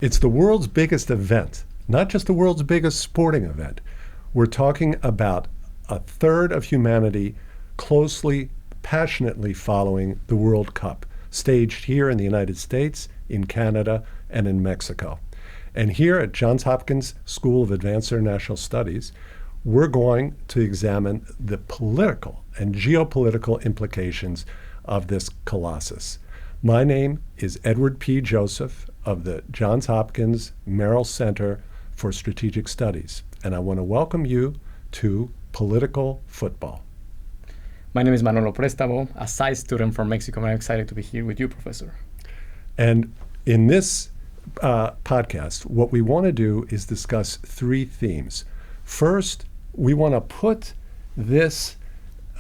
It's the world's biggest event, not just the world's biggest sporting event. We're talking about a third of humanity closely, passionately following the World Cup, staged here in the United States, in Canada, and in Mexico. And here at Johns Hopkins School of Advanced International Studies, we're going to examine the political and geopolitical implications of this colossus. My name is Edward P. Joseph of the Johns Hopkins Merrill Center for Strategic Studies, and I want to welcome you to Political Football. My name is Manolo Préstamo, a SAIS student from Mexico, and I'm excited to be here with you, Professor. And in this podcast, what we want to do is discuss three themes. First, we want to put this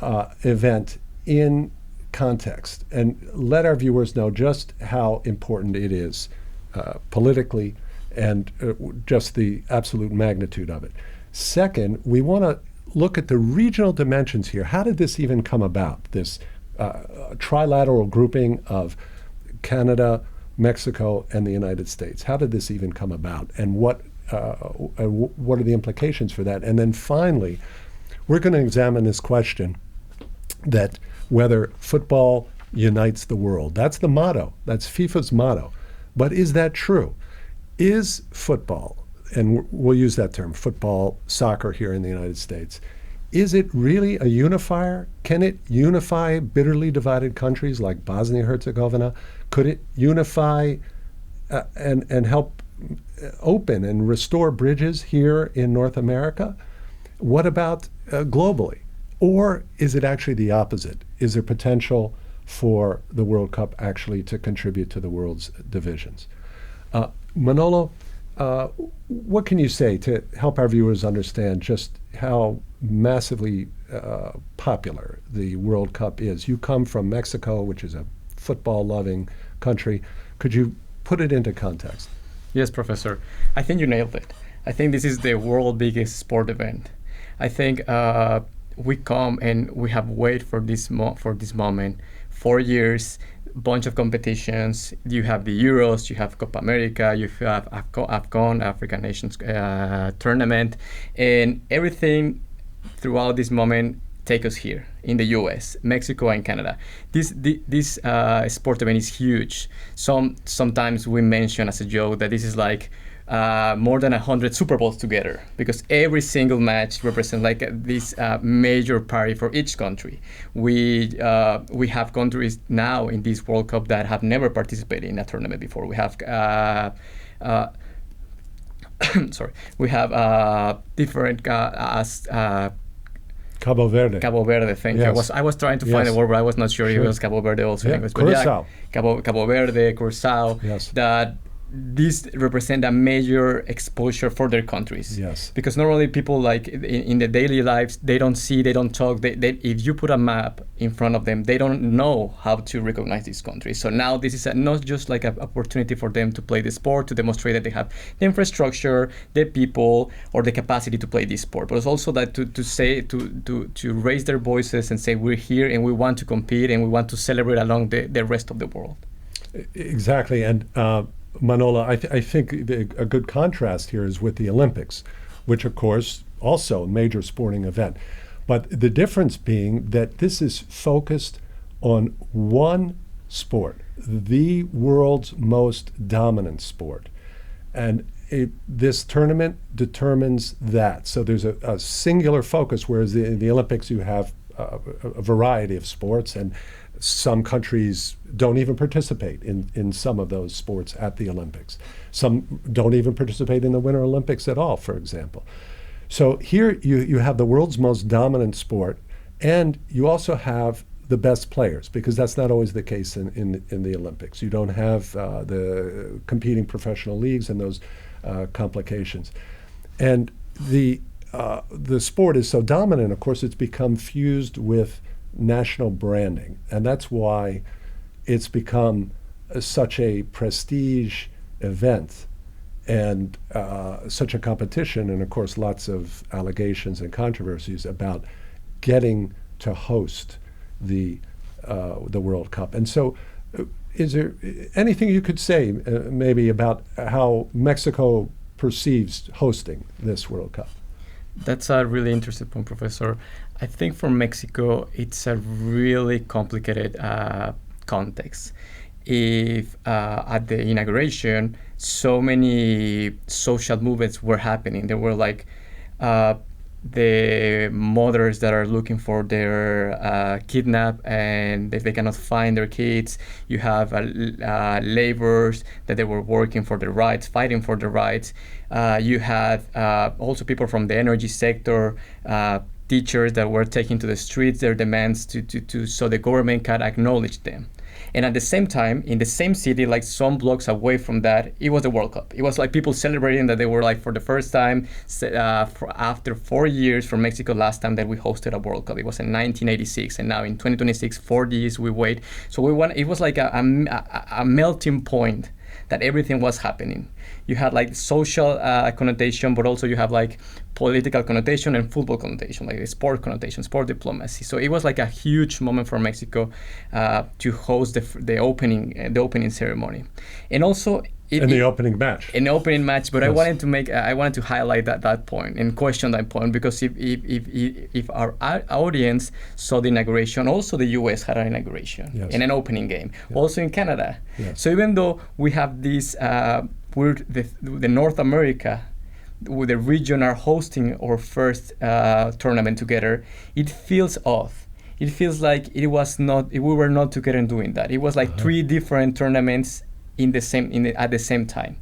event in context and let our viewers know just how important it is politically and just the absolute magnitude of it. Second, we want to look at the regional dimensions here. How did this even come about, this trilateral grouping of Canada, Mexico, and the United States? How did this even come about, and what are the implications for that? And then finally, we're going to examine this question that whether football unites the world. That's the motto. That's FIFA's motto. But is that true? Is football, and we'll use that term, football, soccer here in the United States, is it really a unifier? Can it unify bitterly divided countries like Bosnia-Herzegovina? Could it unify and help open and restore bridges here in North America? What about globally? Or is it actually the opposite? Is there potential for the World Cup actually to contribute to the world's divisions? Manolo, what can you say to help our viewers understand just how massively popular the World Cup is? You come from Mexico, which is a football-loving country. Could you put it into context? Yes, Professor. I think you nailed it. I think this is the world's biggest sport event. I think we come and we have waited for this moment 4 years, bunch of competitions. You have the Euros, you have Copa America, you have AFCON, African Nations Tournament, and everything throughout this moment take us here in the U.S., Mexico, and Canada. This sport event is huge. Sometimes we mention as a joke that this is like more than 100 Super Bowls together, because every single match represents like this major party for each country. We have countries now in this World Cup that have never participated in a tournament before. We have we have different Cabo Verde. Cabo Verde, thank you. I was trying to find a word, but I was not sure if it was Cabo Verde also in English. But Curacao. Cabo Verde, Curacao. Yes. That these represent a major exposure for their countries. Yes. Because normally people like in their daily lives, they don't see, they don't talk. If you put a map in front of them, they don't know how to recognize these countries. So now this is not just like an opportunity for them to play the sport, to demonstrate that they have the infrastructure, the people, or the capacity to play this sport. But it's also that to raise their voices and say we're here and we want to compete and we want to celebrate along the rest of the world. Exactly. And Manolo, I think a good contrast here is with the Olympics, which of course also a major sporting event. But the difference being that this is focused on one sport, the world's most dominant sport. And this tournament determines that. So there's a singular focus, whereas the Olympics you have a variety of sports, and some countries don't even participate in some of those sports at the Olympics. Some don't even participate in the Winter Olympics at all, for example. So here you have the world's most dominant sport, and you also have the best players, because that's not always the case in the Olympics. You don't have the competing professional leagues and those complications. And the sport is so dominant, of course, it's become fused with national branding, and that's why it's become such a prestige event and such a competition, and of course lots of allegations and controversies about getting to host the World Cup. And so is there anything you could say maybe about how Mexico perceives hosting this World Cup? That's a really interesting point, Professor. I think for Mexico, it's a really complicated context. If at the inauguration, so many social movements were happening. There were like the mothers that are looking for their kidnap, and if they cannot find their kids, you have laborers that they were working for their rights, fighting for their rights. You had also people from the energy sector, teachers that were taking to the streets their demands to so the government can acknowledge them. And at the same time, in the same city, like some blocks away from that, it was the World Cup. It was like people celebrating that they were like for the first time after 4 years from Mexico, last time that we hosted a World Cup. It was in 1986, and now in 2026, 4 years we wait. So it was like a melting point that everything was happening. You had like social connotation, but also you have like political connotation and football connotation, like the sport connotation, sport diplomacy. So it was like a huge moment for Mexico to host the opening ceremony, and also the opening match. In the opening match, but yes. I wanted to highlight that point and question that point, because if our audience saw the inauguration, also the U.S. had an inauguration yes. and an opening game, yes. also in Canada. Yes. So even though we have this, the North America, the region are hosting our first tournament together, it feels off. It feels like we were not together in doing that. It was like three different tournaments at the same time.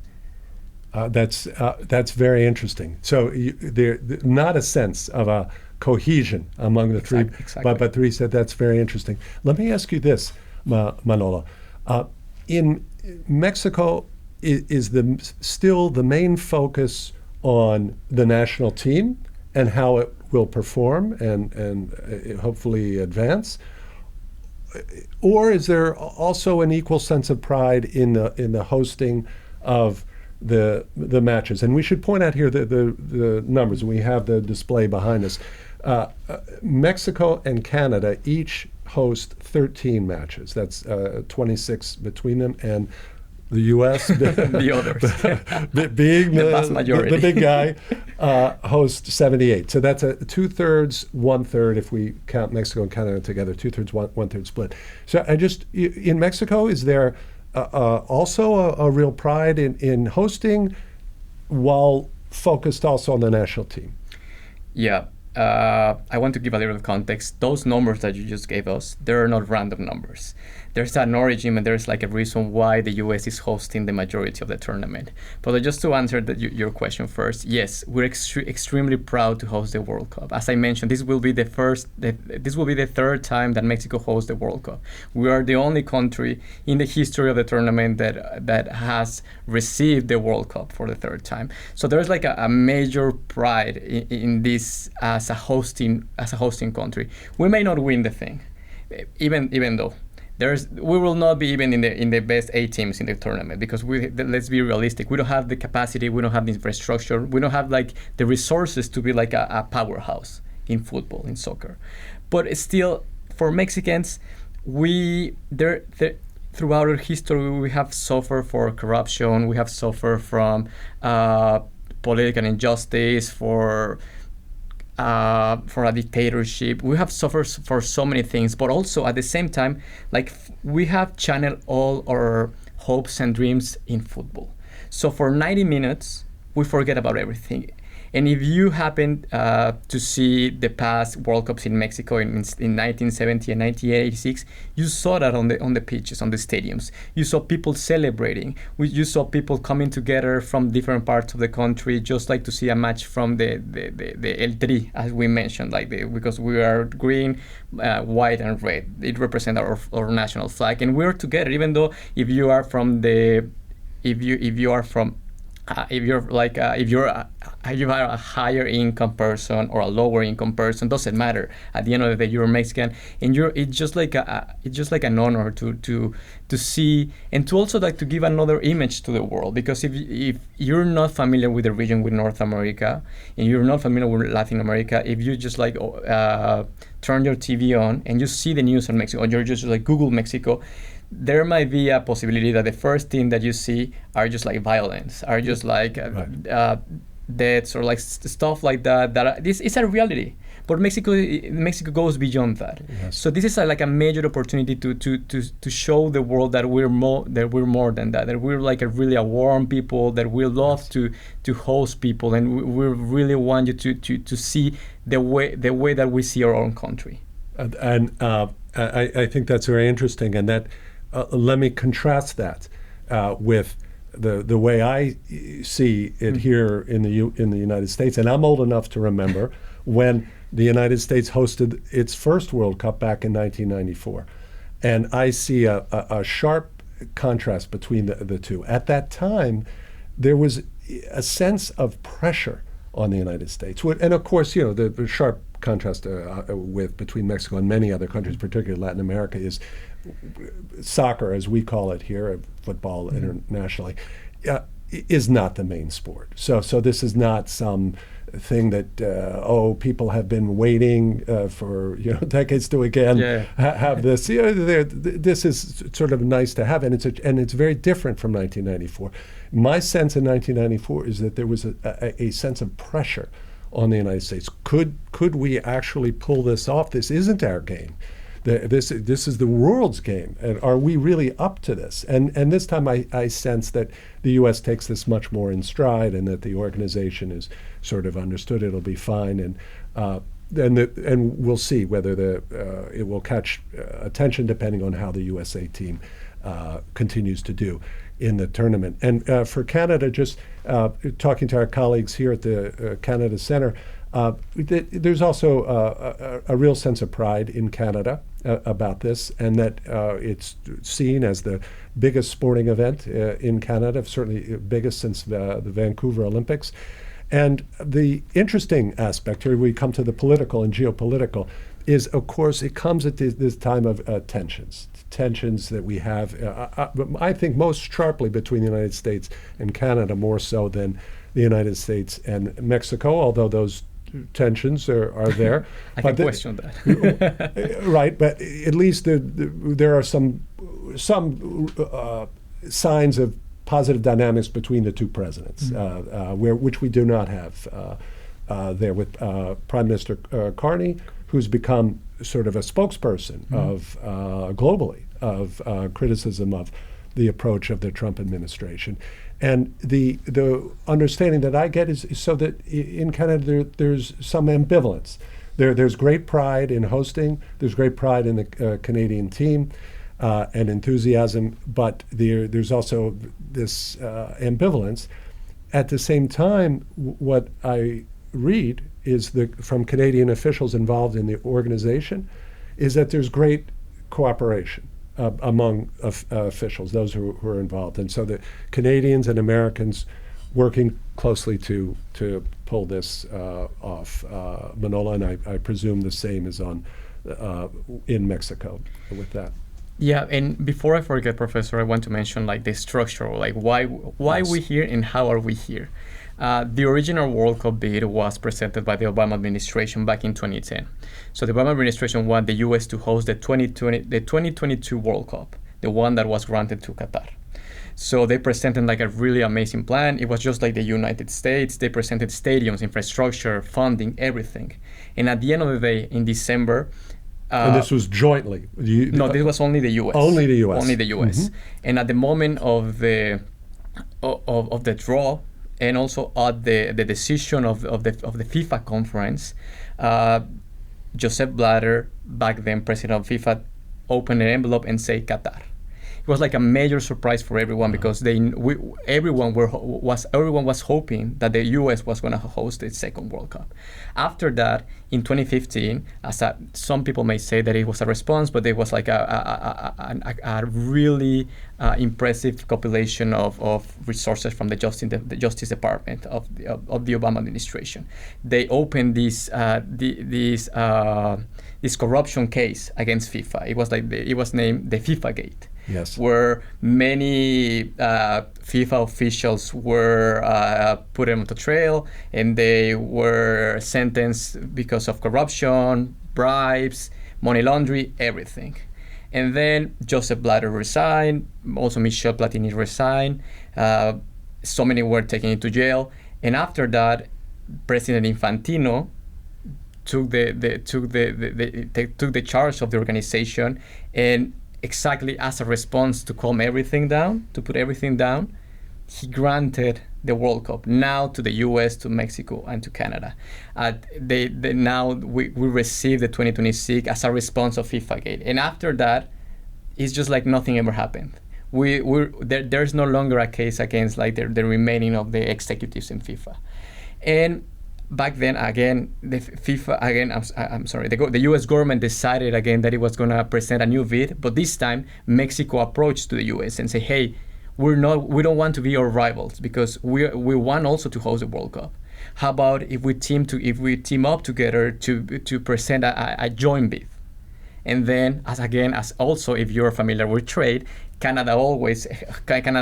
That's very interesting. So there not a sense of a cohesion among the three, exactly. But three said that's very interesting. Let me ask you this, Manolo. In Mexico, is still the main focus on the national team and how it will perform and hopefully advance? Or is there also an equal sense of pride in the hosting of the matches? And we should point out here the numbers. We have the display behind us. Mexico and Canada each host 13 matches. That's 26 between them, and the U.S. the others, being the vast majority, the big guy, hosts 78. So that's a 2/3, 1/3 if we count Mexico and Canada together. 2/3, 1/3 split. So in Mexico, is there also a real pride in hosting, while focused also on the national team? Yeah. I want to give a little context. Those numbers that you just gave us, they're not random numbers. There's an origin and there's like a reason why the U.S. is hosting the majority of the tournament. But just to answer your question first, yes, we're extremely proud to host the World Cup. As I mentioned, this will be the third time that Mexico hosts the World Cup. We are the only country in the history of the tournament that has received the World Cup for the third time. So there's like a major pride in this as a hosting country. We may not win the thing, even though we will not be even in the best 8 teams in the tournament, because let's be realistic. We don't have the capacity, we don't have the infrastructure, we don't have like the resources to be like a powerhouse in football, in soccer. But still, for Mexicans, throughout our history, we have suffered for corruption, we have suffered from political injustice, for a dictatorship. We have suffered for so many things, but also at the same time, like we have channeled all our hopes and dreams in football. So for 90 minutes, we forget about everything. And if you happen to see the past World Cups in Mexico in 1970 and 1986, you saw that on the pitches, on the stadiums. You saw people celebrating. You saw people coming together from different parts of the country, just like to see a match from the El Tri, as we mentioned, because we are green, white, and red. It represents our national flag, and we're together. Even though if you are a higher income person or a lower income person, doesn't matter. At the end of the day, you're Mexican, and it's just like an honor to see, and to also like to give another image to the world. Because if you're not familiar with the region, with North America, and you're not familiar with Latin America, if you just turn your TV on and you see the news on Mexico, or you're just like Google Mexico, there might be a possibility that the first thing that you see are just like violence, are just like deaths or like stuff like that. This is a reality. But Mexico goes beyond that. Yes. So this is like a major opportunity to show the world that we're more than that. That we're like a really warm people. That we love to host people, and we really want you to see the way that we see our own country. I think that's very interesting, and that let me contrast that with the way I see it here in the United States. And I'm old enough to remember when the United States hosted its first World Cup back in 1994. And I see a sharp contrast between the two. At that time, there was a sense of pressure on the United States. And of course, the sharp contrast between Mexico and many other countries, particularly Latin America, is soccer, as we call it here, football internationally, is not the main sport. So this is not some thing that people have been waiting for decades to again have this. This is sort of nice to have, and it's very different from 1994. My sense in 1994 is that there was a sense of pressure on the United States. Could we actually pull this off? This isn't our game. This is the world's game, and are we really up to this? And this time I sense that the U.S. takes this much more in stride, and that the organization is sort of understood it'll be fine, and we'll see whether it will catch attention depending on how the USA team continues to do in the tournament. And for Canada, just talking to our colleagues here at the Canada Centre, there's also a real sense of pride in Canada about this, and that it's seen as the biggest sporting event in Canada, certainly biggest since the Vancouver Olympics. And the interesting aspect here, we come to the political and geopolitical, is of course it comes at this time of tensions that we have, I think most sharply between the United States and Canada, more so than the United States and Mexico, although those tensions are there. I can question that. Right, but at least there are some signs of positive dynamics between the two presidents, which we do not have there with Prime Minister Carney, who's become sort of a spokesperson of globally of criticism of the approach of the Trump administration. And the understanding that I get is so that in Canada there's some ambivalence. There's great pride in hosting. There's great pride in the Canadian team and enthusiasm, but there's also this ambivalence. At the same time, what I read is from Canadian officials involved in the organization is that there's great cooperation among officials, those who are involved. And so the Canadians and Americans working closely to pull this off. Manolo, and I presume the same is in Mexico with that. Yeah, and before I forget, Professor, I want to mention like the structure, like why Yes. we here and how are we here. The original World Cup bid was presented by the Obama administration back in 2010. So the Obama administration wanted the U.S. to host the 2022 World Cup, the one that was granted to Qatar. So they presented like a really amazing plan. It was just like the United States. They presented stadiums, infrastructure, funding, everything. And at the end of the day, in December, and this was jointly? No, this was only the U.S. Only the U.S. Only the U.S. Mm-hmm. And at the moment of the draw, and also at the decision of the FIFA conference, Joseph Blatter, back then president of FIFA, opened an envelope and said Qatar. It was like a major surprise for everyone because everyone was hoping that the U.S. was going to host its second World Cup. After that, in 2015, some people may say that it was a response, but it was like a really impressive compilation of resources from the Justice Department of the Obama administration. They opened this corruption case against FIFA. It was named the FIFA Gate. Yes. Where many FIFA officials were put on the trail, and they were sentenced because of corruption, bribes, money laundering, everything. And then Joseph Blatter resigned, also Michel Platini resigned. So many were taken into jail. And after that, President Infantino took the charge of the organization, and exactly as a response to calm everything down, to put everything down, he granted the World Cup now to the U.S., to Mexico, and to Canada. Now we received the 2026 as a response of FIFA Gate, and after that, it's just like nothing ever happened. There's no longer a case against like the remaining of the executives in FIFA, and back then again the FIFA again the U.S. government decided again that it was going to present a new bid, but this time Mexico approached to the U.S. and say, hey, we don't want to be your rivals because we want also to host the World Cup. How about if we team up together to present a joint bid? And then as also if you're familiar with trade, Canada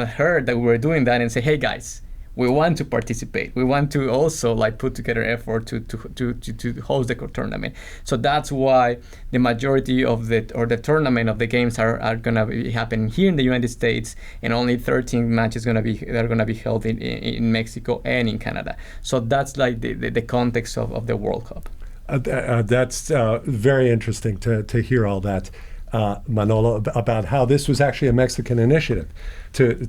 heard that we were doing that and say, hey guys, we want to participate. We want to also like put together effort to host the tournament. So that's why the majority of the tournament of the games are gonna be happening here in the United States, and only 13 matches are gonna be held in Mexico and in Canada. So that's like the context of the World Cup. That's very interesting to hear all that, Manolo, about how this was actually a Mexican initiative to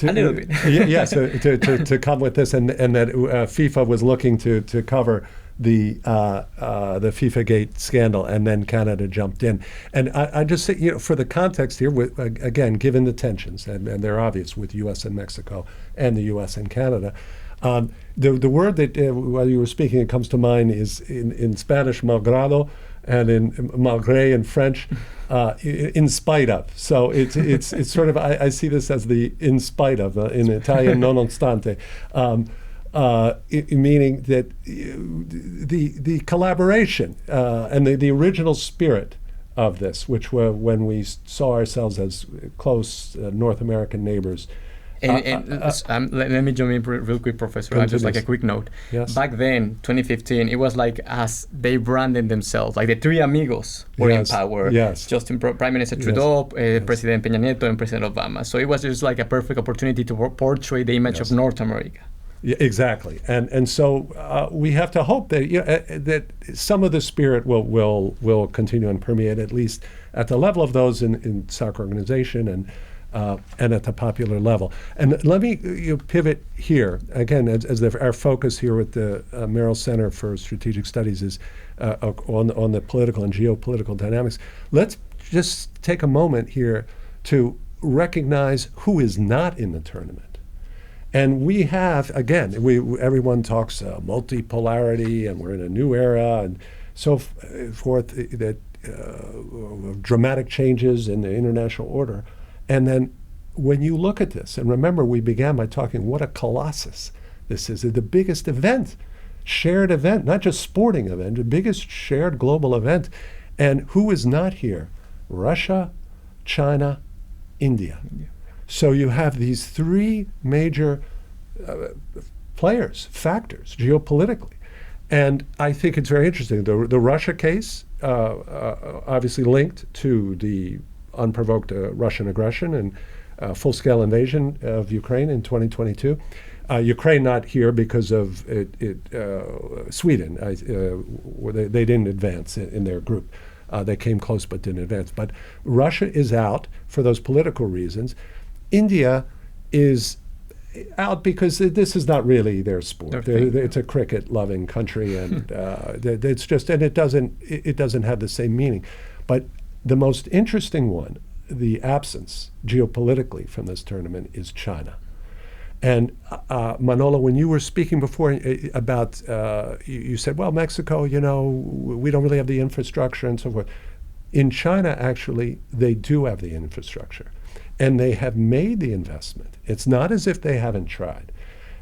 a little bit. Yes, to come with this, and that FIFA was looking to cover the FIFA Gate scandal, and then Canada jumped in. And I just say, for the context here, again, given the tensions, and they're obvious with U.S. and Mexico, and the U.S. and Canada, the word that while you were speaking, it comes to mind is in Spanish, malgrado, and in malgré in French, in spite of. So it's sort of, I see this as the in spite of, in Italian, nonostante, meaning that the collaboration and the original spirit of this, which were when we saw ourselves as close North American neighbors. Let me jump in real quick, Professor. Just like a quick note. Yes. Back then, 2015, it was like as they branded themselves, like the three amigos were in power. Yes. Prime Minister Trudeau, President Peña Nieto, and President Obama. So it was just like a perfect opportunity to portray the image of North America. Yeah, exactly, and so we have to hope that that some of the spirit will continue and permeate, at least at the level of those in soccer organization and at the popular level. And let me pivot here again, as our focus here with the Merrill Center for Strategic Studies is on the political and geopolitical dynamics. Let's just take a moment here to recognize who is not in the tournament. And we have, again, everyone talks multipolarity, and we're in a new era, and so forth, that dramatic changes in the international order. And then when you look at this, and remember we began by talking what a colossus this is, the biggest event, shared event, not just sporting event, the biggest shared global event. And who is not here? Russia, China, India. So you have these three major factors geopolitically. And I think it's very interesting. The Russia case, obviously linked to the unprovoked Russian aggression and full-scale invasion of Ukraine in 2022. Ukraine not here because of Sweden. They didn't advance in their group. They came close but didn't advance. But Russia is out for those political reasons. India is out because this is not really their sport. It's a cricket-loving country, and it's just, and it doesn't have the same meaning. But the most interesting one, the absence geopolitically from this tournament, is China. And Manolo, when you were speaking before about, you said, well, Mexico, we don't really have the infrastructure and so forth. In China, actually, they do have the infrastructure, and they have made the investment. It's not as if they haven't tried.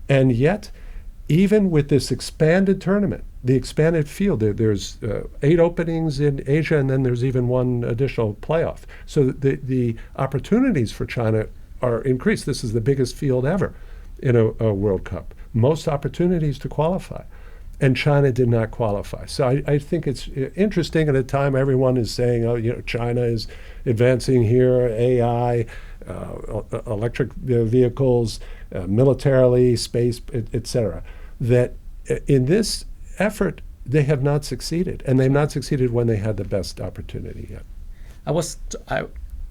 And yet, even with this expanded tournament, the expanded field, there's 8 openings in Asia, and then there's even one additional playoff. So the opportunities for China are increased. This is the biggest field ever in a World Cup. Most opportunities to qualify. and China did not qualify. So I think it's interesting at a time everyone is saying, oh, China is advancing here, AI, electric vehicles, militarily, space, et cetera, that in this effort, they have not succeeded, and they've not succeeded when they had the best opportunity yet. I was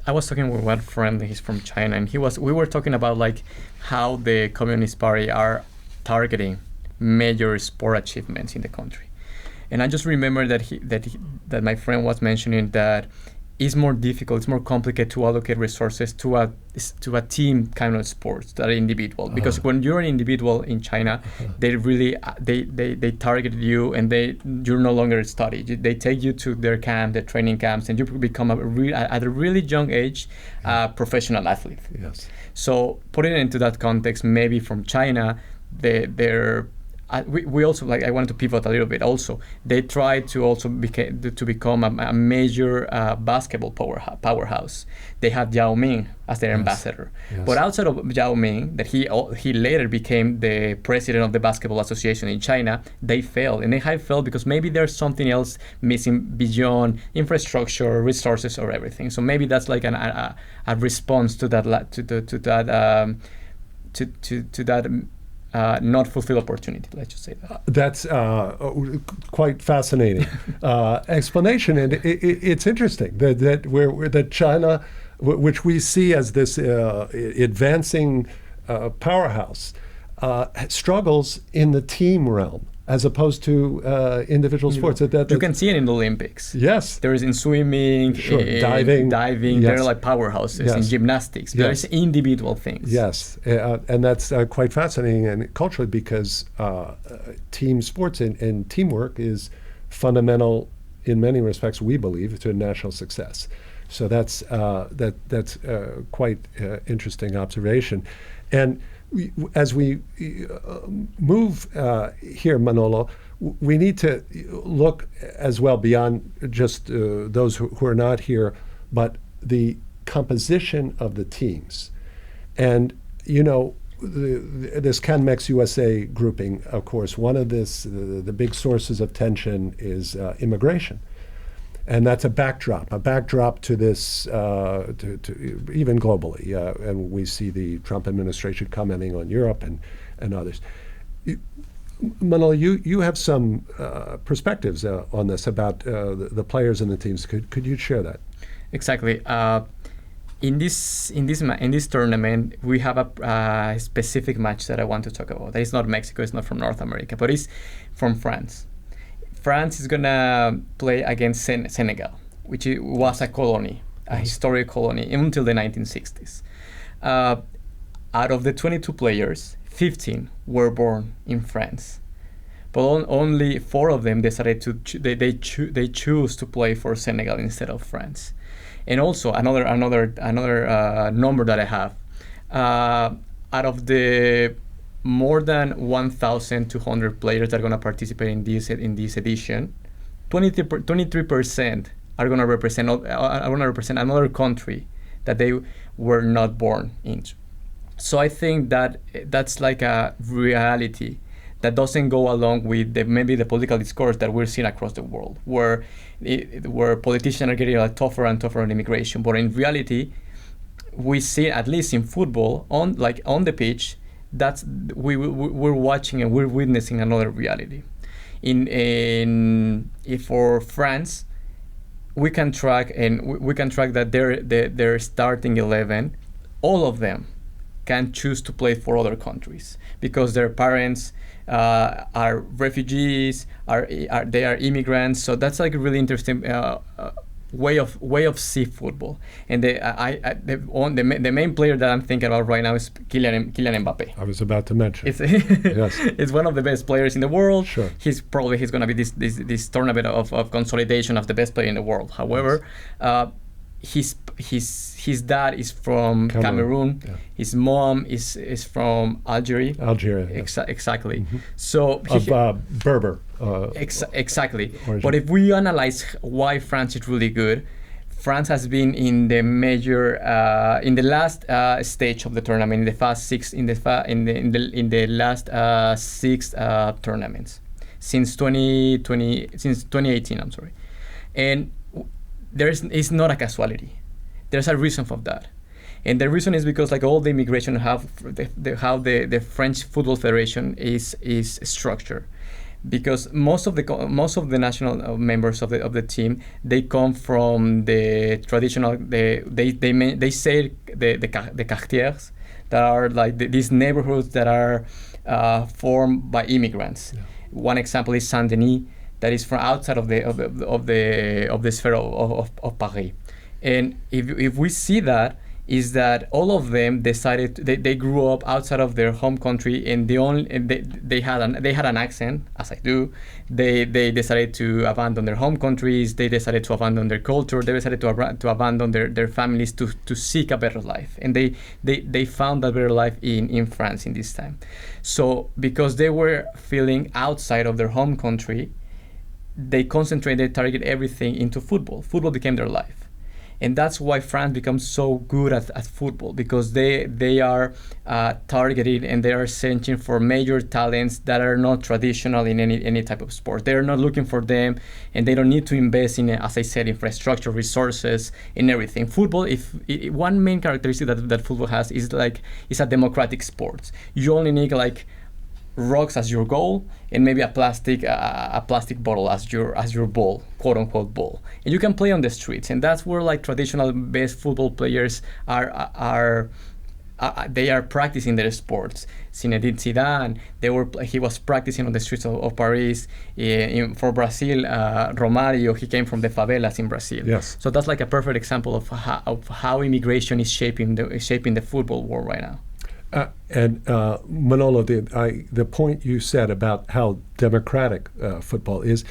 talking with one friend. He's from China, and we were talking about like how the Communist Party are targeting major sport achievements in the country, and I just remember that my friend was mentioning that it's more difficult, it's more complicated to allocate resources to a team kind of sports than an individual. Because when you're an individual in China, they really they target you, and you're no longer study. They take you to their camp, their training camps, and you become at a really young age professional athlete. Yes. So putting it into that context, maybe from China, they're we also, like, I wanted to pivot a little bit also. They tried to also become a major basketball powerhouse. They had Yao Ming as their ambassador. Yes. But outside of Yao Ming, that he later became the president of the Basketball Association in China, they failed. And they have failed because maybe there's something else missing beyond infrastructure, resources, or everything. So maybe that's like a response to that not fulfilled opportunity. Let's just say that. That's quite fascinating explanation, and it's interesting that China, which we see as this advancing powerhouse, struggles in the team realm as opposed to individual sports. You can see it in the Olympics. Yes. There is in swimming, sure. Diving. Yes. They're like powerhouses. Yes. In gymnastics. Yes. There's individual things. Yes, and that's quite fascinating and culturally, because team sports and teamwork is fundamental in many respects, we believe, to national success. So that's quite interesting observation. And as we move here, Manolo, we need to look as well beyond just those who are not here, but the composition of the teams. And, this CanMex USA grouping, of course, one of the big sources of tension is immigration. And that's a backdrop to this, to even globally. And we see the Trump administration commenting on Europe and others. Manolo, you have some perspectives on this about the players and the teams. Could you share that? Exactly. In this tournament, we have a specific match that I want to talk about. That is not Mexico. It's not from North America, but it's from France. France is gonna play against Senegal, which was a colony, a historic colony until the 1960s. Out of the 22 players, 15 were born in France, but only 4 of them decided they choose to play for Senegal instead of France. And also another number that I have, out of the more than 1,200 players that are going to participate in this edition, 23% are going to represent another country that they were not born into. So I think that that's like a reality that doesn't go along with maybe the political discourse that we're seeing across the world, where politicians are getting tougher and tougher on immigration. But in reality, we see, at least in football, on the pitch, we're watching and we're witnessing another reality. For France, we can track that their starting 11, all of them can choose to play for other countries because their parents are refugees, they are immigrants. So that's like a really interesting way of see football. And the main player that I'm thinking about right now is Kylian Mbappé. I was about to mention. Yes. It's one of the best players in the world. Sure. He's going to be this tournament of consolidation of the best player in the world. However, his dad is from Cameroon. Yeah. His mom is from Algeria. Yeah. Exactly. Mm-hmm. So Berber. Exactly. Origin. But if we analyze why France is really good, France has been in the major in the last stage of the tournament, in the last 6 tournaments. since 2018. I'm sorry, and it's not a casualty. There's a reason for that. And the reason is because like all the immigration how the French Football Federation is structured, because most of the national members of the team, they come from the traditional they say the quartiers that are like these neighborhoods that are formed by immigrants. Yeah. One example is Saint Denis, that is from outside of the sphere of Paris. And if we see that, is that all of them decided they grew up outside of their home country, and they had an accent, as I do. They decided to abandon their home countries. They decided to abandon their culture. They decided to abandon their families to seek a better life, and they found a better life in France in this time. So because they were feeling outside of their home country, they concentrated, target everything into football. Football became their life. And that's why France becomes so good at football, because they are targeted and they are searching for major talents that are not traditional in any type of sport. They are not looking for them, and they don't need to invest in, as I said, infrastructure, resources, and everything. Football, one main characteristic that football has is like it's a democratic sport. You only need like rocks as your goal, and maybe a plastic bottle as your ball, quote unquote ball, and you can play on the streets. And that's where like traditional best football players are practicing their sports. Zinedine Zidane, he was practicing on the streets of Paris. For Brazil, Romario, he came from the favelas in Brazil. Yes. So that's like a perfect example of how immigration is shaping the football world right now. Manolo, the point you said about how democratic football is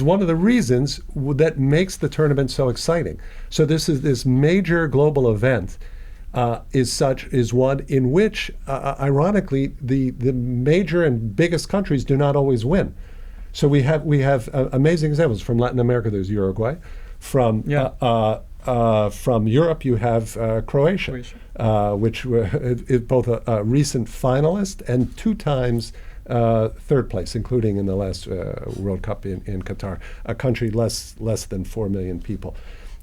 one of the reasons that makes the tournament so exciting. So this major global event is one in which, ironically, the major and biggest countries do not always win. So we have amazing examples from Latin America. There's Uruguay. From Europe, you have Croatia. Which is both a recent finalist and 2 times third place, including in the last World Cup in Qatar, a country less than 4 million people.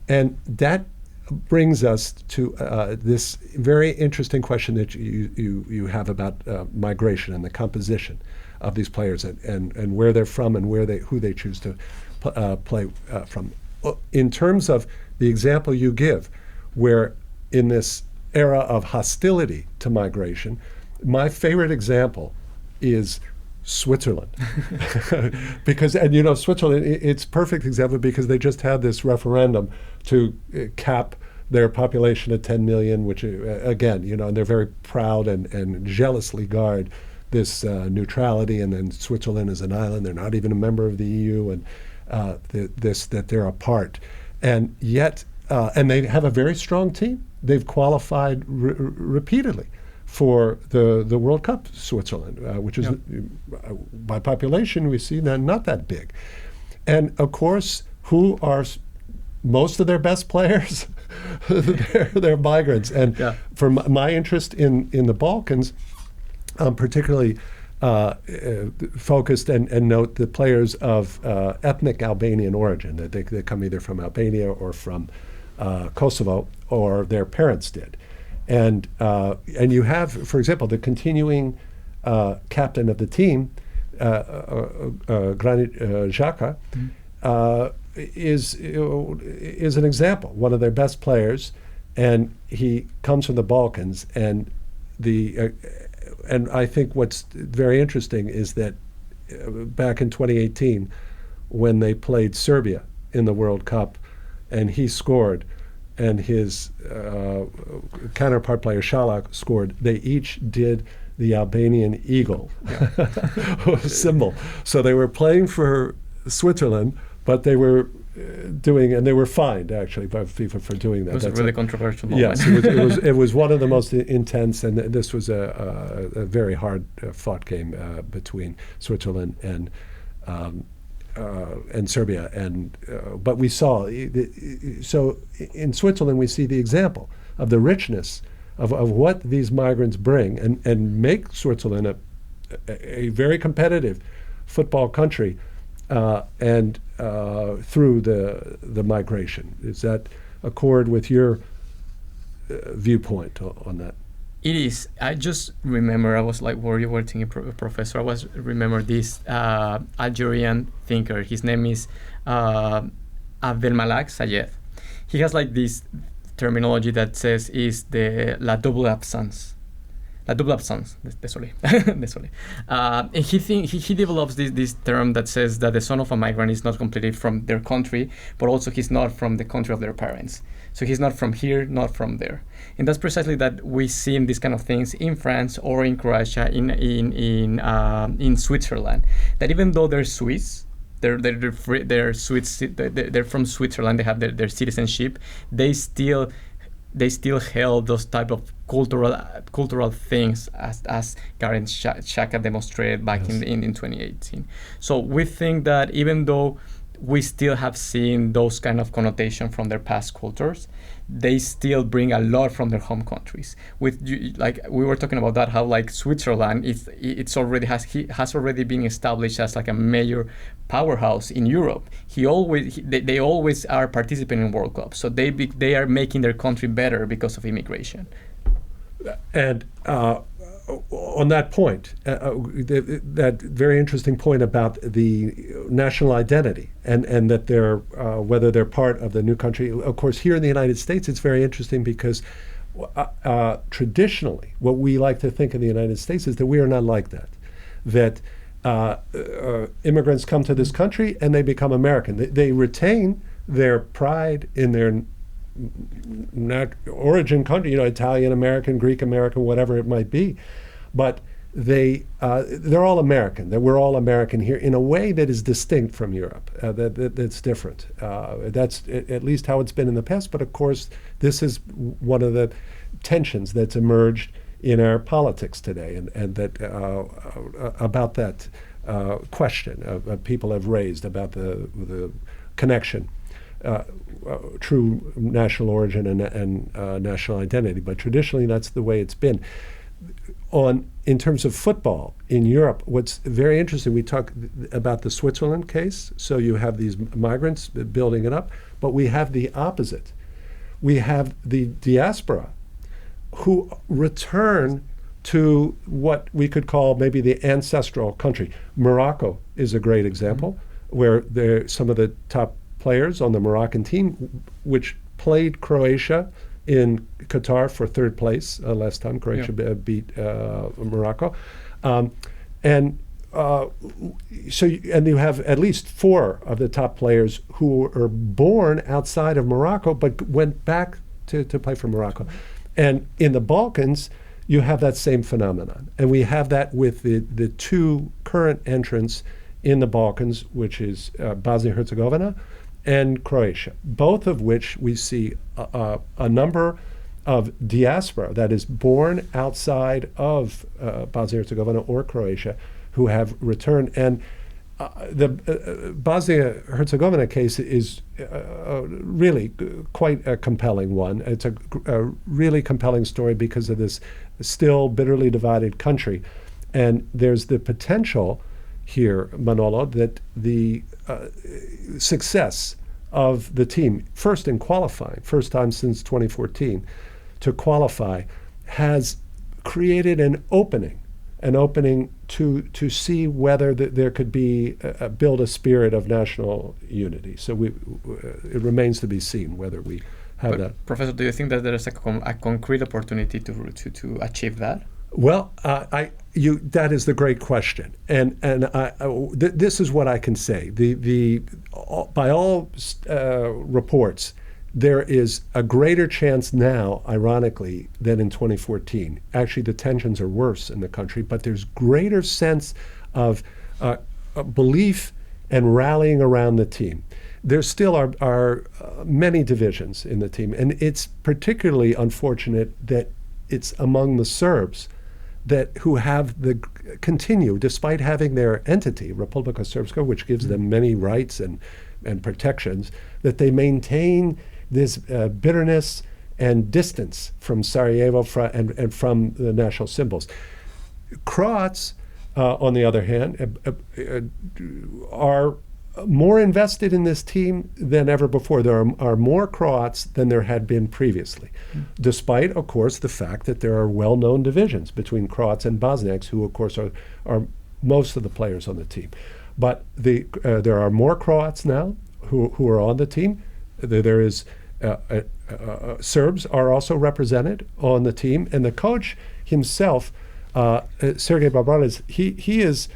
And that brings us to this very interesting question that you have about migration and the composition of these players and where they're from and who they choose to play from. In terms of the example you give, where in this era of hostility to migration, my favorite example is Switzerland. Because, Switzerland, it's a perfect example because they just had this referendum to cap their population at 10 million, which again, and they're very proud and jealously guard this neutrality. And then Switzerland is an island. They're not even a member of the EU, and that they're a part. And yet, and they have a very strong team. They've qualified repeatedly for the World Cup, Switzerland, which is, by population, we see that not that big. And of course, who are most of their best players? they're migrants. And for my interest in the Balkans, particularly focused and note the players of ethnic Albanian origin, that they come either from Albania or from Kosovo, or their parents did. And you have, for example, the continuing captain of the team, Granit Xhaka, is an example, one of their best players, and he comes from the Balkans. And I think what's very interesting is that back in 2018, when they played Serbia in the World Cup, and he scored, and his counterpart player Shalak scored, they each did the Albanian eagle symbol. So they were playing for Switzerland, but they were they were fined actually by FIFA for doing that. It was a really controversial moment. Yes, it was one of the most intense, and this was a very hard fought game between Switzerland and Serbia, but we saw so in Switzerland we see the example of the richness of what these migrants bring and make Switzerland a very competitive football country, and through the migration. Does that accord with your viewpoint on that? It is. I just remember, I was like, where you were thinking, professor, remember this Algerian thinker. His name is Abdelmalek Sayed. He has like this terminology that says is the la double absence. La double absence, désolé. Désolé. And he develops this term that says that the son of a migrant is not completely from their country, but also he's not from the country of their parents. So he's not from here, not from there. And that's precisely that we see in these kind of things in France or in Croatia, in Switzerland, that even though they're Swiss, they're Swiss, they're from Switzerland, they have their citizenship, they still held those type of cultural things as Karen Shaka demonstrated back in 2018. So we think that even though we still have seen those kind of connotation from their past cultures, they still bring a lot from their home countries. Like we were talking about that, how like Switzerland has already been established as like a major powerhouse in Europe. They always are participating in World Cups, so they are making their country better because of immigration. And on that point, that very interesting point about the national identity and that they're whether they're part of the new country. Of course, here in the United States, it's very interesting because traditionally, what we like to think in the United States is that we are not like that. That immigrants come to this country and they become American. They retain their pride in their origin country, Italian American, Greek American, whatever it might be, but they're all American. That we're all American here in a way that is distinct from Europe. That's different. That's at least how it's been in the past. But of course, this is one of the tensions that's emerged in our politics today, and that about that question people have raised about the connection. True national origin and national identity, but traditionally that's the way it's been. In terms of football in Europe, what's very interesting, we talk about the Switzerland case. So you have these migrants building it up, but we have the opposite. We have the diaspora who return to what we could call maybe the ancestral country. Morocco is a great example, where some of the top players on the Moroccan team, which played Croatia in Qatar for third place last time. Croatia beat Morocco, and you have at least 4 of the top players who are born outside of Morocco but went back to play for Morocco. And in the Balkans, you have that same phenomenon, and we have that with the 2 current entrants in the Balkans, which is Bosnia-Herzegovina and Croatia, both of which we see a number of diaspora that is born outside of Bosnia-Herzegovina or Croatia who have returned. And the Bosnia-Herzegovina case is really quite a compelling one. It's a really compelling story because of this still bitterly divided country. And there's the potential here, Manolo, that the success of the team, first in qualifying, first time since 2014 to qualify, has created an opening to see whether there could be build a spirit of national unity. So it remains to be seen whether we have that. Professor, do you think that there is a concrete opportunity to achieve that? Well, that is the great question, and this is what I can say. By all reports, there is a greater chance now, ironically, than in 2014. Actually, the tensions are worse in the country, but there's greater sense of belief and rallying around the team. There still are many divisions in the team, and it's particularly unfortunate that it's among the Serbs who have continue, despite having their entity, Republika Srpska, which gives them many rights and protections, that they maintain this bitterness and distance from Sarajevo and from the national symbols. Croats on the other hand, are more invested in this team than ever before. There are more Croats than there had been previously, despite, of course, the fact that there are well-known divisions between Croats and Bosniaks, who, of course, are most of the players on the team. But there are more Croats now who are on the team. There is Serbs are also represented on the team, and the coach himself, Sergej Babrales, he is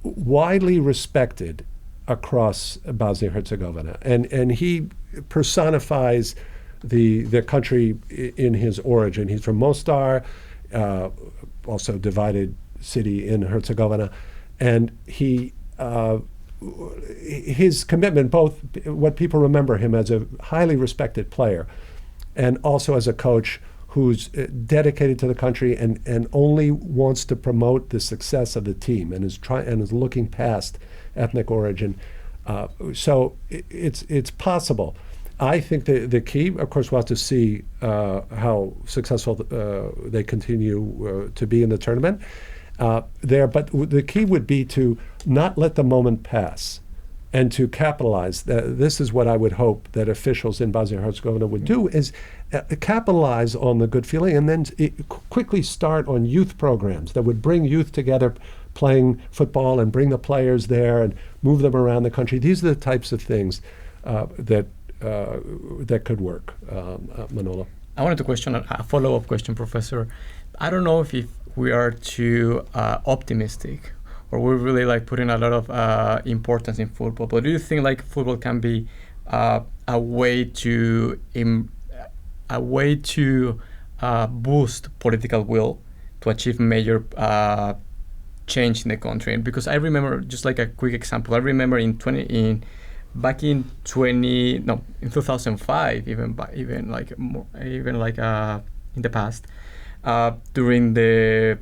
widely respected across Bosnia-Herzegovina, and he personifies the country in his origin. He's from Mostar, also divided city in Herzegovina, and his commitment, both what people remember him as a highly respected player, and also as a coach who's dedicated to the country and only wants to promote the success of the team and is looking past ethnic origin. So it's possible. I think the key, of course, we'll have to see how successful they continue to be in the tournament there. But the key would be to not let the moment pass and to capitalize. This is what I would hope that officials in Bosnia-Herzegovina would do, is capitalize on the good feeling and then quickly start on youth programs that would bring youth together playing football and bring the players there and move them around the country. These are the types of things that could work, Manolo. I wanted to question a follow-up question, Professor. I don't know if we are too optimistic, or we're really like putting a lot of importance in football. But do you think like football can be a way to boost political will to achieve major change in the country? And because I remember, just like a quick example, I remember in 2005, even like more, even like in the past, during the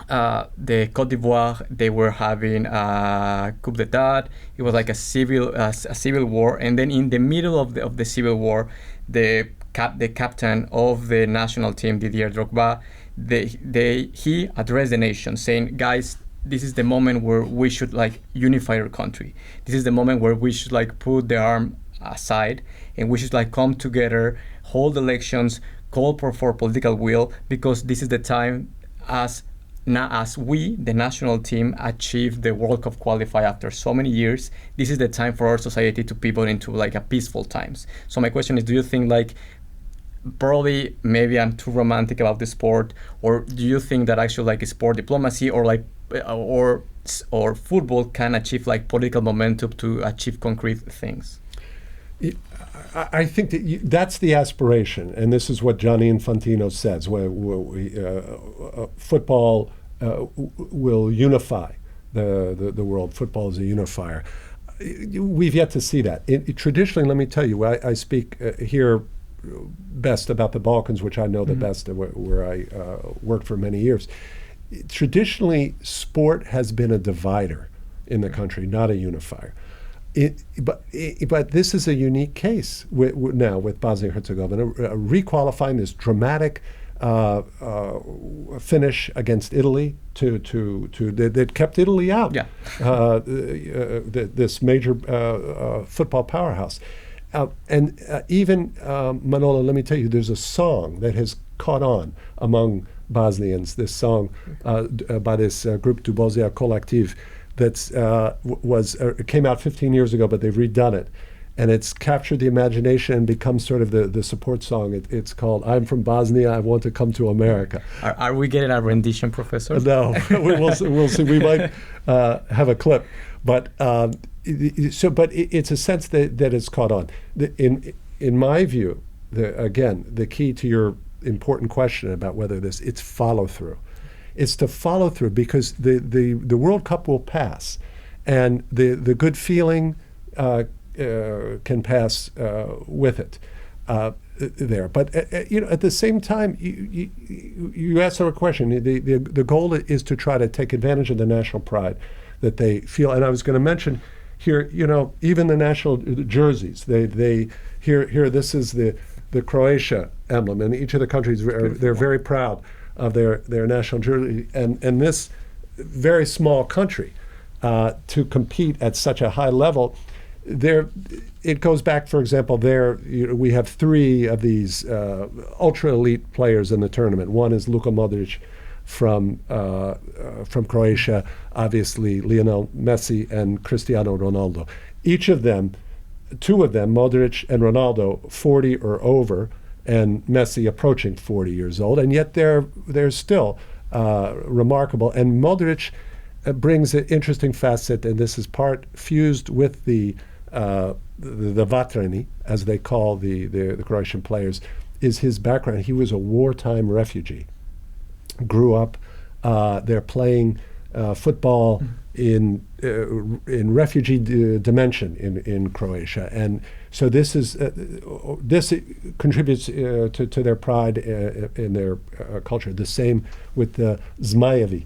Côte d'Ivoire, they were having a coup d'état. It was like a civil war, and then in the middle of the civil war, the captain of the national team, Didier Drogba, he addressed the nation, saying, "Guys, this is the moment where we should like unify our country. This is the moment where we should like put the arm aside, and we should like come together, hold elections, call for political will, because this is the time as we, the national team, achieve the World Cup qualify after so many years. This is the time for our society to pivot into like a peaceful times." So my question is, do you think like, probably maybe I'm too romantic about the sport, or do you think that actually like sport diplomacy or like or football can achieve like political momentum to achieve concrete things? I think that that's the aspiration, and this is what Gianni Infantino says, where football will unify the world. Football is a unifier. We've yet to see that. Traditionally, let me tell you, I speak here best about the Balkans, which I know the best, where I worked for many years. Traditionally, sport has been a divider in the country, not a unifier. But this is a unique case now with Bosnia-Herzegovina requalifying this dramatic finish against Italy that kept Italy out. Yeah. This major football powerhouse, and even Manolo, let me tell you, there's a song that has caught on among Bosnians. This song by this group Dubozia Kolektiv. That's it came out 15 years ago, but they've redone it, and it's captured the imagination and become sort of the support song. It's called "I'm from Bosnia, I Want to Come to America." Are we getting a rendition, Professor? No, we'll see. We might have a clip, but it's a sense that it's caught on. In my view, the key to your important question about whether it's follow through. It's to follow through, because the World Cup will pass, and the good feeling can pass with it there. But at the same time, you asked a question. The goal is to try to take advantage of the national pride that they feel. And I was going to mention here, even the national jerseys. They here. This is the Croatia emblem, and each of the countries they're very proud of their national jersey, and this very small country to compete at such a high level. It goes back, for example, we have three of these ultra elite players in the tournament. One is Luka Modric from Croatia, obviously Lionel Messi and Cristiano Ronaldo. Each of them, two of them, Modric and Ronaldo, 40 or over, and Messi approaching 40 years old, and yet they're still remarkable. And Modric brings an interesting facet, and this is part fused with the Vatreni, as they call the Croatian players, is his background. He was a wartime refugee. Grew up there playing football in refugee dimension in Croatia, and so this contributes to their pride in their culture. The same with the Zmajevi,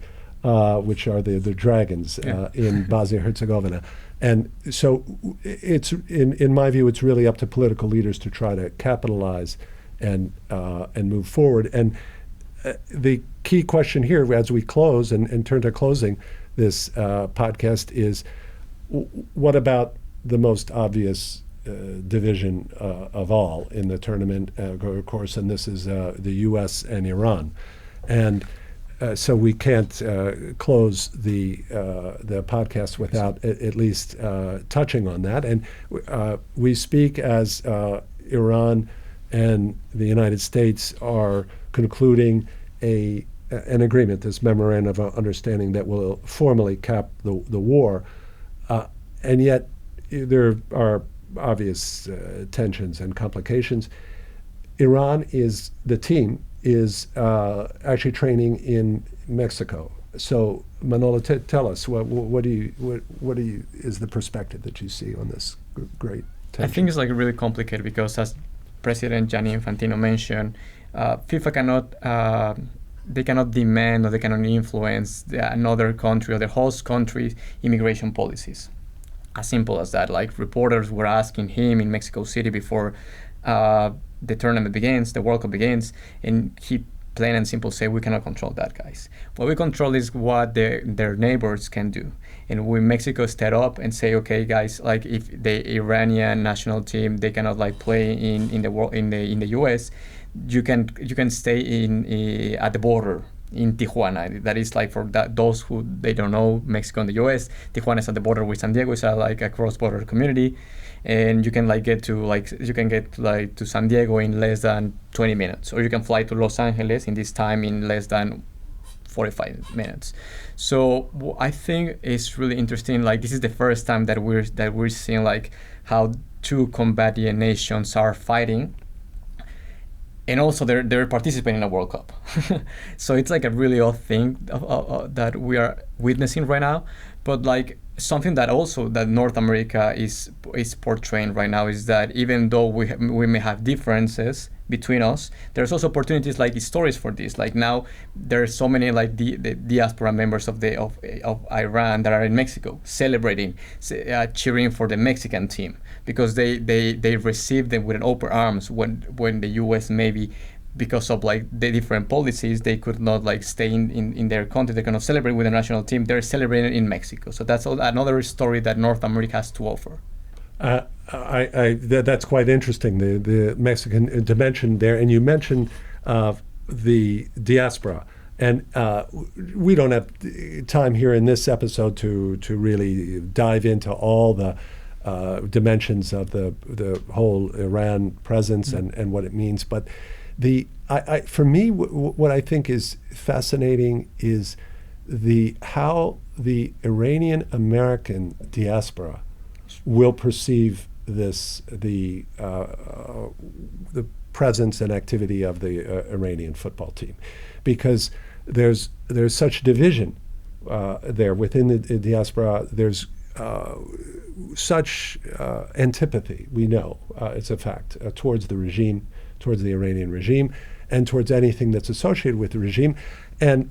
which are the dragons in Bosnia-Herzegovina. And so it's in my view, it's really up to political leaders to try to capitalize and move forward. And the key question here, as we close and turn to closing this podcast, is what about the most obvious division of all in the tournament, of course, and this is the U.S. and Iran. And so we can't close the podcast without at least touching on that. And we speak as Iran and the United States are concluding an agreement, this memorandum of understanding that will formally cap the war. And yet there are obvious tensions and complications. Iran the team is actually training in Mexico. So Manolo, tell us what is the perspective that you see on this great tension? I think it's really complicated because, as President Gianni Infantino mentioned, FIFA cannot demand or they cannot influence another country or the host country's immigration policies. As simple as that. Reporters were asking him in Mexico City before the tournament begins, the World Cup begins, and he plain and simple say, we cannot control that, guys. What we control is what their neighbors can do. And when Mexico step up and say, okay, guys, if the Iranian national team, they cannot play in the U.S., you can stay at the border in Tijuana. That is for those who they don't know Mexico and the U.S. Tijuana is at the border with San Diego. It's a cross-border community, and you can get to San Diego in less than 20 minutes, or you can fly to Los Angeles in this time in less than 45 minutes. So I think it's really interesting. This is the first time that we're seeing how two combatant nations are fighting. And also they're participating in a World Cup. So it's a really odd thing that we are witnessing right now. But something that North America is portraying right now is that even though we may have differences between us, there's also opportunities stories for this. Now there's so many the diaspora members of Iran that are in Mexico celebrating, cheering for the Mexican team, because they received them with an open arms when the U.S. maybe because of the different policies they could not stay in their country. They cannot celebrate with the national team. They're celebrating in Mexico. So that's another story that North America has to offer. That's quite interesting, the Mexican dimension there. And you mentioned the diaspora. And we don't have time here in this episode to really dive into all the dimensions of the whole Iran presence and what it means. But for me, what I think is fascinating is how the Iranian American diaspora will perceive the presence and activity of the Iranian football team, because there's such division there within the diaspora. There's such antipathy, we know, it's a fact, towards the regime, towards the Iranian regime, and towards anything that's associated with the regime. And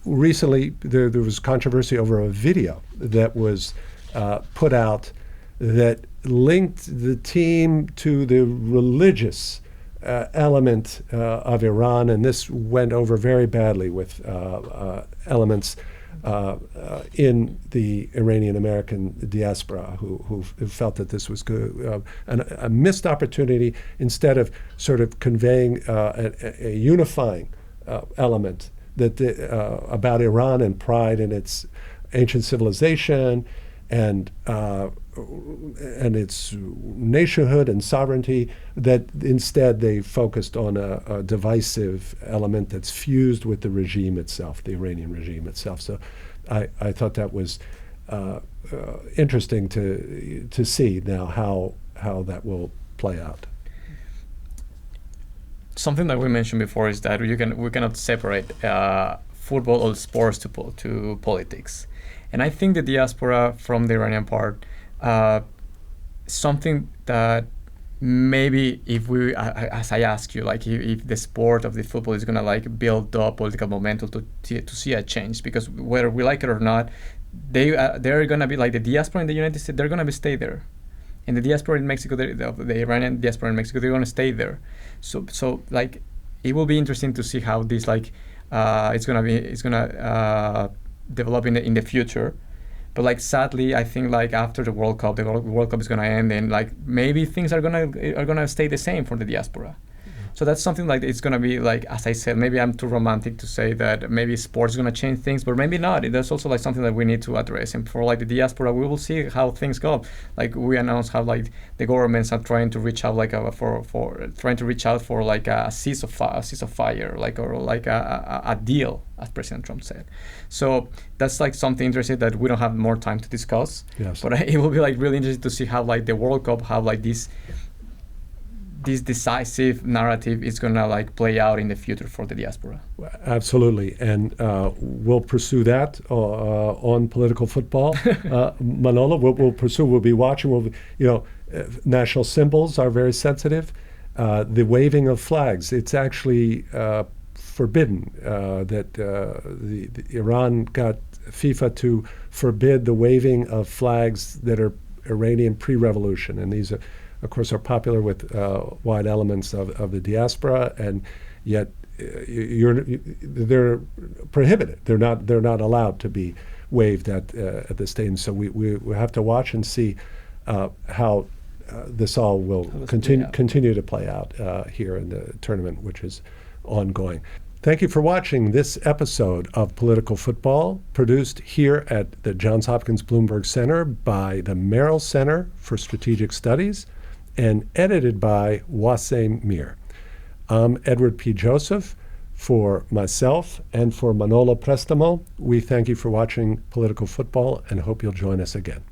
recently there was controversy over a video that was put out that linked the team to the religious element of Iran, and this went over very badly with elements in the Iranian American diaspora who felt that this was good, a missed opportunity instead of sort of conveying a unifying element that about Iran and pride in its ancient civilization and its nationhood and sovereignty, that instead they focused on a divisive element that's fused with the regime itself, the Iranian regime itself. So I thought that was interesting to see now how that will play out. Something that we mentioned before is that we cannot separate football or sports to politics. And I think the diaspora from the Iranian part, something that maybe if we, as I ask you, like if the sport of the football is gonna like build up political momentum to see a change, because whether we like it or not, they're gonna be like the diaspora in the United States, they're gonna stay there. And the diaspora in Mexico, the Iranian diaspora in Mexico, they're gonna stay there. So like it will be interesting to see how this like it's gonna develop in the future. But like sadly, I think like after the World Cup is gonna end, and like maybe things are gonna stay the same for the diaspora. So that's something like it's gonna be like, as I said, maybe I'm too romantic to say that maybe sports is gonna change things, but maybe not. There's also like something that we need to address. And for like the diaspora, we will see how things go. Like we announced how like the governments are trying to reach out like for like a cease of fire, like or like a deal, as President Trump said. So that's like something interesting that we don't have more time to discuss. Yes. But it will be like really interesting to see how like the World Cup, how like this decisive narrative is going to like play out in the future for the diaspora. Absolutely, and we'll pursue that on political football. Manolo, we'll pursue. We'll be watching. National symbols are very sensitive. The waving of flags, it's actually forbidden. That Iran got FIFA to forbid the waving of flags that are Iranian pre-revolution, and these are, of course, are popular with wide elements of the diaspora, and yet they're prohibited. They're not allowed to be waved at the stadium. So we have to watch and see how this all will continue to play out here in the tournament, which is ongoing. Thank you for watching this episode of Political Football, produced here at the Johns Hopkins Bloomberg Center by the Merrill Center for Strategic Studies, and edited by Waseem Mir. I'm Edward P. Joseph. For myself and for Manolo Préstamo, we thank you for watching Political Football and hope you'll join us again.